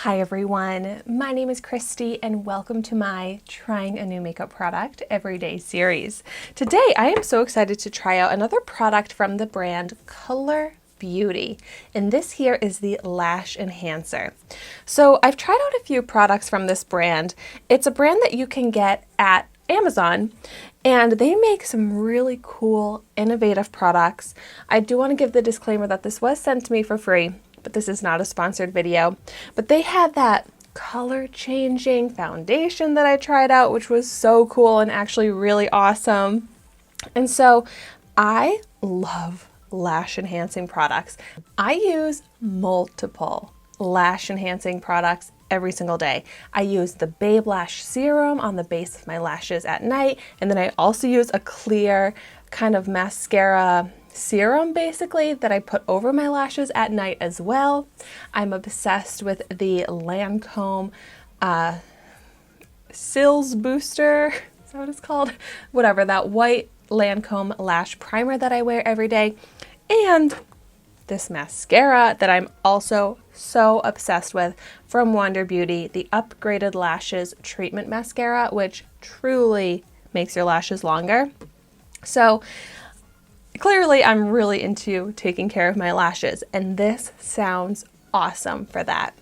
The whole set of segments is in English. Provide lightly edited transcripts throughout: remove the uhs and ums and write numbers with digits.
Hi everyone, my name is Christy and welcome to my Trying a New Makeup Product Everyday series. Today I am so excited to try out another product from the brand Culler Beauty, and this here is the Lash Enhancer. So I've tried out a few products from this brand. It's a brand that you can get at Amazon, and they make some really cool, innovative products. I do want to give the disclaimer that this was sent to me for free, but this is not a sponsored video. But they had that color changing foundation that I tried out, which was so cool and actually really awesome. And so I love lash enhancing products. I use multiple lash enhancing products every single day. I use the Babe Lash Serum on the base of my lashes at night, and then I also use a clear kind of mascara serum basically that I put over my lashes at night as well. I'm obsessed with the Lancome Sills Booster, is that what it's called? Whatever, that white Lancome lash primer that I wear every day, and this mascara that I'm also so obsessed with from Wander Beauty, the Upgraded Lashes Treatment Mascara, which truly makes your lashes longer. So clearly I'm really into taking care of my lashes, and this sounds awesome for that.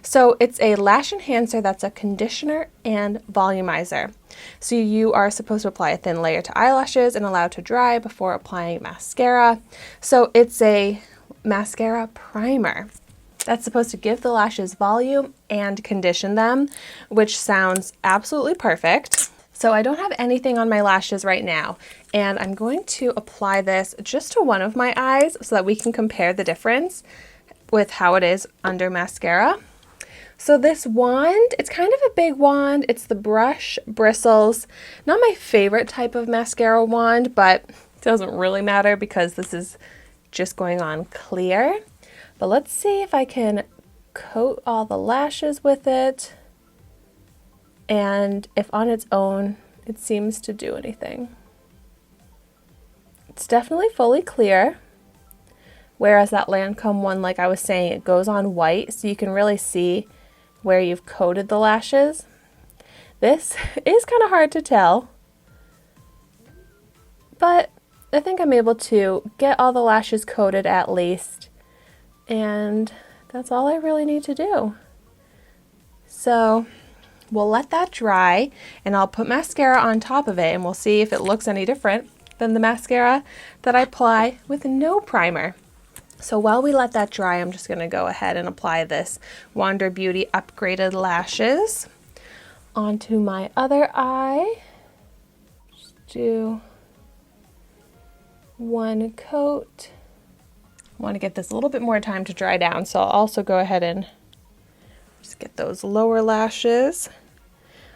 So it's a lash enhancer that's a conditioner and volumizer. So you are supposed to apply a thin layer to eyelashes and allow to dry before applying mascara. So it's a mascara primer that's supposed to give the lashes volume and condition them, which sounds absolutely perfect. So I don't have anything on my lashes right now, and I'm going to apply this just to one of my eyes so that we can compare the difference with how it is under mascara. So this wand, it's kind of a big wand. It's the brush bristles. Not my favorite type of mascara wand, but it doesn't really matter because this is just going on clear. But let's see if I can coat all the lashes with it, and if on its own it seems to do anything. It's definitely fully clear, whereas that Lancome one, like I was saying, it goes on white, so you can really see where you've coated the lashes. This is kind of hard to tell, but I think I'm able to get all the lashes coated at least, and that's all I really need to do. So we'll let that dry, and I'll put mascara on top of it, and we'll see if it looks any different than the mascara that I apply with no primer. So while we let that dry, I'm just going to go ahead and apply this Wander Beauty Upgraded Lashes onto my other eye. Just do one coat. I want to get this a little bit more time to dry down, so I'll also go ahead and just get those lower lashes.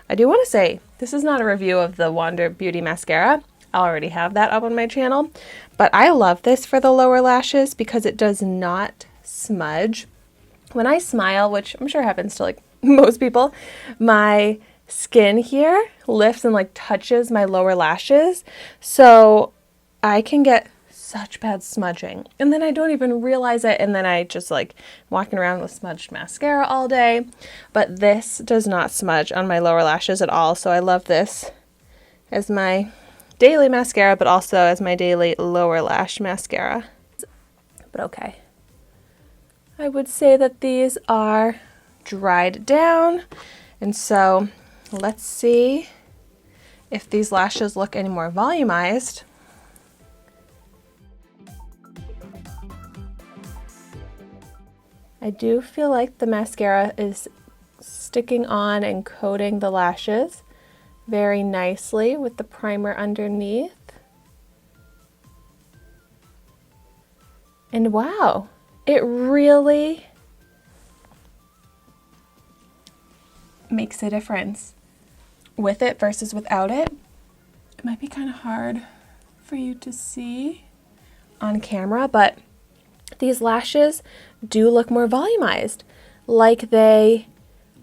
I do want to say, this is not a review of the Wander Beauty Mascara. I already have that up on my channel, but I love this for the lower lashes because it does not smudge. When I smile, which I'm sure happens to like most people, my skin here lifts and like touches my lower lashes, so I can get such bad smudging, and then I don't even realize it, and then I just like walking around with smudged mascara all day. But this does not smudge on my lower lashes at all, so I love this as my daily mascara, but also as my daily lower lash mascara. But okay, I would say that these are dried down, and so let's see if these lashes look any more volumized. I do feel like the mascara is sticking on and coating the lashes very nicely with the primer underneath. And wow, it really makes a difference with it versus without it. It might be kind of hard for you to see on camera, but these lashes do look more volumized, like they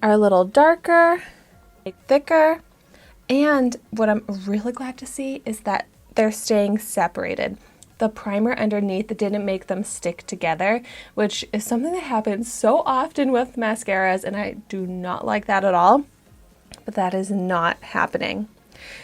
are a little darker, thicker, and what I'm really glad to see is that they're staying separated. the primer underneath didn't make them stick together, which is something that happens so often with mascaras, and I do not like that at all, but that is not happening.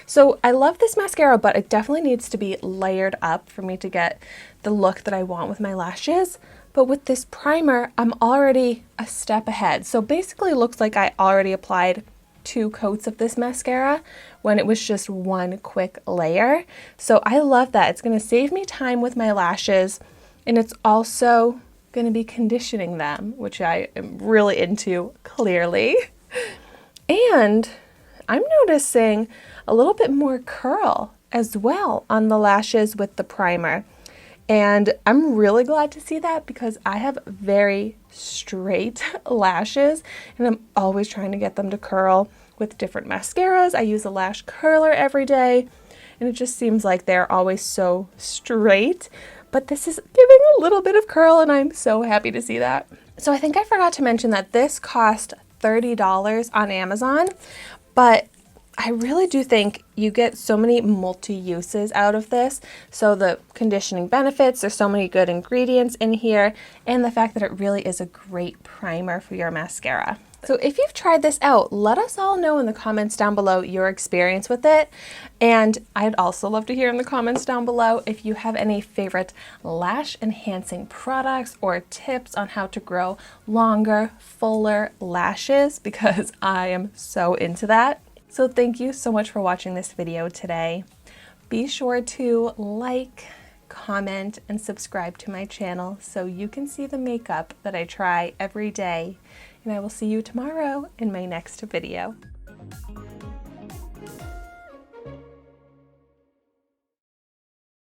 So I love this mascara, but it definitely needs to be layered up for me to get the look that I want with my lashes. But with this primer, I'm already a step ahead. So basically it looks like I already applied 2 coats of this mascara when it was just 1 quick layer. So I love that. It's going to save me time with my lashes, and it's also going to be conditioning them, which I am really into, clearly. And I'm noticing a little bit more curl as well on the lashes with the primer. And I'm really glad to see that because I have very straight lashes and I'm always trying to get them to curl with different mascaras. I use a lash curler every day and it just seems like they're always so straight. But this is giving a little bit of curl and I'm so happy to see that. So I think I forgot to mention that this cost $30 on Amazon, but I really do think you get so many multi-uses out of this. So the conditioning benefits, there's so many good ingredients in here, and the fact that it really is a great primer for your mascara. So if you've tried this out, let us all know in the comments down below your experience with it. And I'd also love to hear in the comments down below if you have any favorite lash enhancing products or tips on how to grow longer, fuller lashes, because I am so into that. So thank you so much for watching this video today. Be sure to like, comment, and subscribe to my channel so you can see the makeup that I try every day. And I will see you tomorrow in my next video.